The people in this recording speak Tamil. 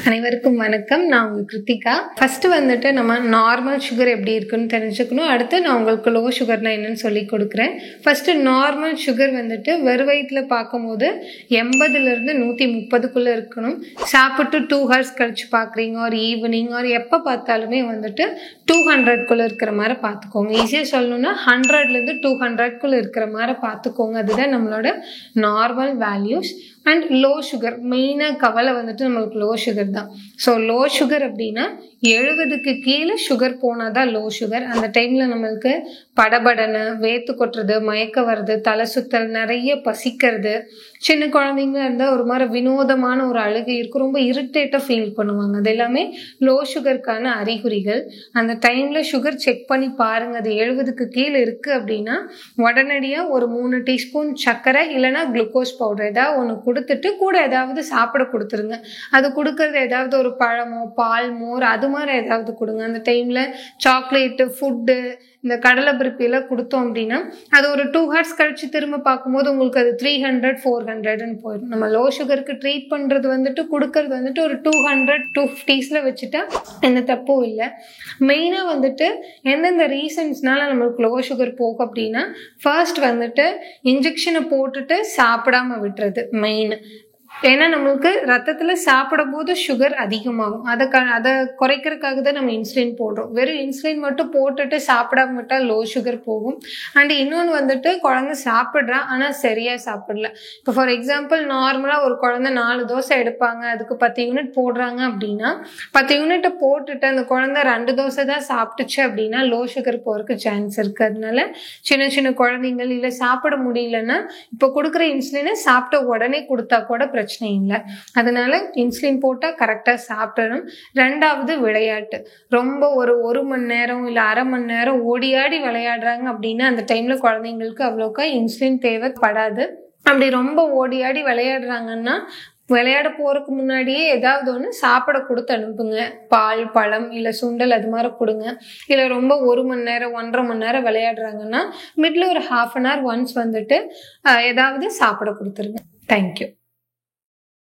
அனைவருக்கும் வணக்கம். நான் உங்க கிருத்திகா. ஃபர்ஸ்ட் வந்துட்டு நம்ம நார்மல் சுகர் எப்படி இருக்குன்னு தெரிஞ்சுக்கணும். அடுத்து நான் உங்களுக்கு லோ சுகர்னா என்னன்னு சொல்லி கொடுக்குறேன். ஃபர்ஸ்ட் நார்மல் சுகர் வந்துட்டு வெறும் வயிற்றுல பார்க்கும்போது 80லேருந்து 130க்குள்ள இருக்கணும். சாப்பிட்டு 2 ஹவர்ஸ் கழிச்சு பார்க்குறீங்க, ஒரு ஈவினிங் ஒரு எப்போ பார்த்தாலுமே வந்துட்டு 200க்குள்ள இருக்கிற மாதிரி பார்த்துக்கோங்க. ஈஸியாக சொல்லணும்னா 100லேருந்து 200க்குள்ள இருக்கிற மாதிரி பார்த்துக்கோங்க. அதுதான் நம்மளோட normal values. And low sugar மெயினாக கவலை வந்துட்டு நம்மளுக்கு லோ சுகர் தான். ஸோ லோ சுகர் அப்படின்னா 70க்கு கீழே சுகர் போனால் தான் லோ சுகர். அந்த டைமில் நம்மளுக்கு படபடனை, வேத்து கொட்டுறது, மயக்க வருது, தலை சுத்தல், நிறைய பசிக்கிறது, சின்ன குழந்தைங்களா இருந்தால் ஒரு மாதிரி வினோதமான ஒரு அழுகை இருக்கும், ரொம்ப இரிட்டேட்டாக ஃபீல் பண்ணுவாங்க. அது எல்லாமே லோ சுகருக்கான அறிகுறிகள். அந்த டைமில் சுகர் செக் பண்ணி பாருங்கள். அது 70க்கு கீழே இருக்குது அப்படின்னா உடனடியாக ஒரு 3 டீஸ்பூன் சர்க்கரை இல்லைனா குளுக்கோஸ் பவுடர் ஏதாவது ஒன்று கொடுத்துட்டு கூட ஏதாவது சாப்பிட கொடுத்துருங்க. அது கொடுக்கறது ஏதாவது ஒரு பழமோ பால் மோர் அது மாதிரி ஏதாவது கொடுங்க. அந்த டைமில் சாக்லேட்டு ஃபுட்டு இந்த கடலை பருப்பியெல்லாம் கொடுத்தோம் அப்படின்னா அது ஒரு 2 ஹவர்ஸ் கழிச்சு திரும்ப பார்க்கும்போது உங்களுக்கு அது 300 400ன்னு போயிடும். நம்ம லோ சுகருக்கு ட்ரீட் பண்ணுறது வந்துட்டு கொடுக்கறது வந்துட்டு ஒரு 200 250ஸில் வச்சுட்டா எந்த தப்பும் இல்லை. மெயினாக வந்துட்டு எந்தெந்த ரீசன்ஸ்னால நம்மளுக்கு லோ சுகர் போகும் அப்படின்னா ஃபர்ஸ்ட் வந்துட்டு இன்ஜெக்ஷனை போட்டுட்டு சாப்பிடாம விட்டுறது மெயின். ஏன்னா நம்மளுக்கு ரத்தத்தில் சாப்பிடும் போது சுகர் அதிகமாகும். அதை குறைக்கிறதுக்காக தான் நம்ம இன்சுலின் போடுறோம். வெறும் இன்சுலின் மட்டும் போட்டுட்டு சாப்பிடாம விட்டால் லோ சுகர் போகும். அண்ட் இன்னொன்று வந்துட்டு குழந்தை சாப்பிட்றா ஆனால் சரியாக சாப்பிடல. இப்போ ஃபார் எக்ஸாம்பிள் நார்மலாக ஒரு குழந்தை 4 தோசை எடுப்பாங்க, அதுக்கு 10 யூனிட் போடுறாங்க அப்படின்னா 10 யூனிட்டை போட்டுட்டு அந்த குழந்தை 2 தோசை தான் சாப்பிட்டுச்சு அப்படின்னா லோ சுகர் போகிறதுக்கு சான்ஸ் இருக்குது. அதனால சின்ன சின்ன குழந்தைங்கள் இல்லை சாப்பிட முடியலன்னா இப்போ கொடுக்குற இன்சுலினை சாப்பிட்ட உடனே கொடுத்தா கூட பிரச்சனை இல்லை. அதனால இன்சுலின் போட்டால் கரெக்டாக சாப்பிடணும். 2வது விளையாட்டு. ரொம்ப ஒரு மணி நேரம் இல்லை அரை மணி நேரம் ஓடியாடி விளையாடுறாங்க அப்படின்னா அந்த டைமில் குழந்தைங்களுக்கு அவ்வளோக்கா இன்சுலின் தேவைப்படாது. அப்படி ரொம்ப ஓடியாடி விளையாடுறாங்கன்னா விளையாட போறதுக்கு முன்னாடியே ஏதாவது ஒன்று சாப்பிட கொடுத்து அனுப்புங்க. பால் பழம் இல்லை சுண்டல் அது மாதிரி கொடுங்க. இல்லை ரொம்ப 1 மணி நேரம் 1.5 மணி நேரம் விளையாடுறாங்கன்னா மிடில் ஒரு 1/2 hour ஒன்ஸ் வந்துட்டு ஏதாவது சாப்பிட கொடுத்துருங்க. தேங்க்யூ.